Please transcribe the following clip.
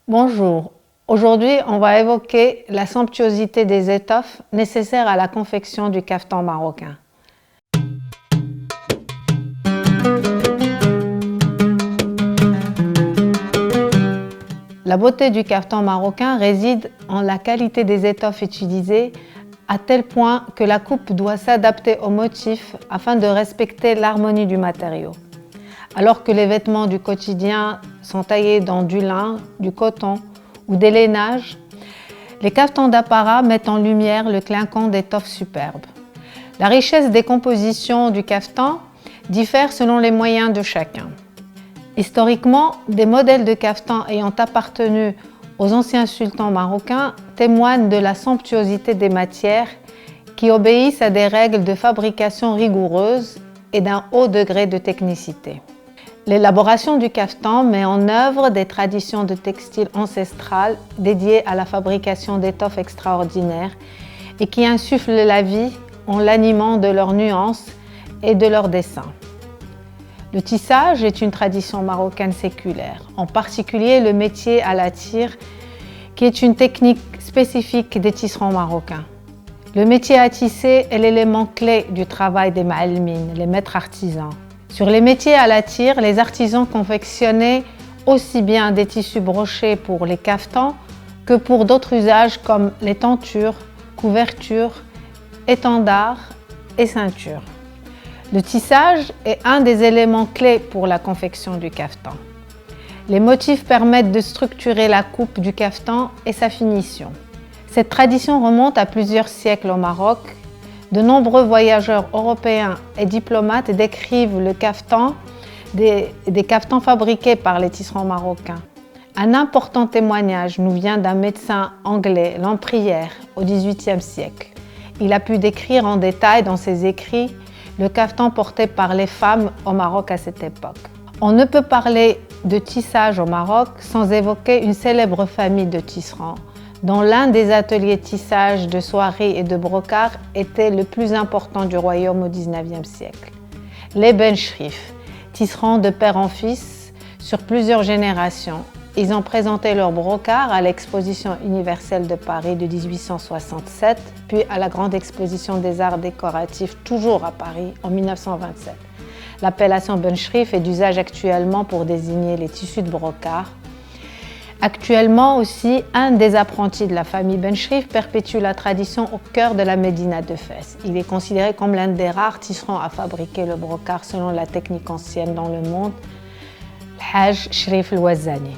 Bonjour, aujourd'hui on va évoquer la somptuosité des étoffes nécessaires à la confection du caftan marocain. La beauté du caftan marocain réside en la qualité des étoffes utilisées, à tel point que la coupe doit s'adapter au motif afin de respecter l'harmonie du matériau. Alors que les vêtements du quotidien sont taillés dans du lin, du coton ou des lainages, les caftans d'apparat mettent en lumière le clinquant d'étoffes superbes. La richesse des compositions du caftan diffère selon les moyens de chacun. Historiquement, des modèles de caftans ayant appartenu aux anciens sultans marocains témoignent de la somptuosité des matières qui obéissent à des règles de fabrication rigoureuses et d'un haut degré de technicité. L'élaboration du caftan met en œuvre des traditions de textile ancestrales dédiées à la fabrication d'étoffes extraordinaires et qui insufflent la vie en l'animant de leurs nuances et de leurs dessins. Le tissage est une tradition marocaine séculaire, en particulier le métier à la tire, qui est une technique spécifique des tisserands marocains. Le métier à tisser est l'élément clé du travail des ma'almines, les maîtres artisans. Sur les métiers à la tire, les artisans confectionnaient aussi bien des tissus brochés pour les caftans que pour d'autres usages comme les tentures, couvertures, étendards et ceintures. Le tissage est un des éléments clés pour la confection du caftan. Les motifs permettent de structurer la coupe du caftan et sa finition. Cette tradition remonte à plusieurs siècles au Maroc. De nombreux voyageurs européens et diplomates décrivent le caftan, des caftans fabriqués par les tisserands marocains. Un important témoignage nous vient d'un médecin anglais, Lamprière, au XVIIIe siècle. Il a pu décrire en détail dans ses écrits le caftan porté par les femmes au Maroc à cette époque. On ne peut parler de tissage au Maroc sans évoquer une célèbre famille de tisserands, dont l'un des ateliers tissage de soieries et de brocart était le plus important du royaume au XIXe siècle. Les Ben Cherif, tisserands de père en fils sur plusieurs générations, ils ont présenté leurs brocarts à l'exposition universelle de Paris de 1867, puis à la grande exposition des arts décoratifs toujours à Paris en 1927. L'appellation Ben Cherif est d'usage actuellement pour désigner les tissus de brocart. Actuellement aussi, un des apprentis de la famille Ben Cherif perpétue la tradition au cœur de la médina de Fès. Il est considéré comme l'un des rares tisserands à fabriquer le brocart selon la technique ancienne dans le monde, le Haj Cherif El Ouazzani.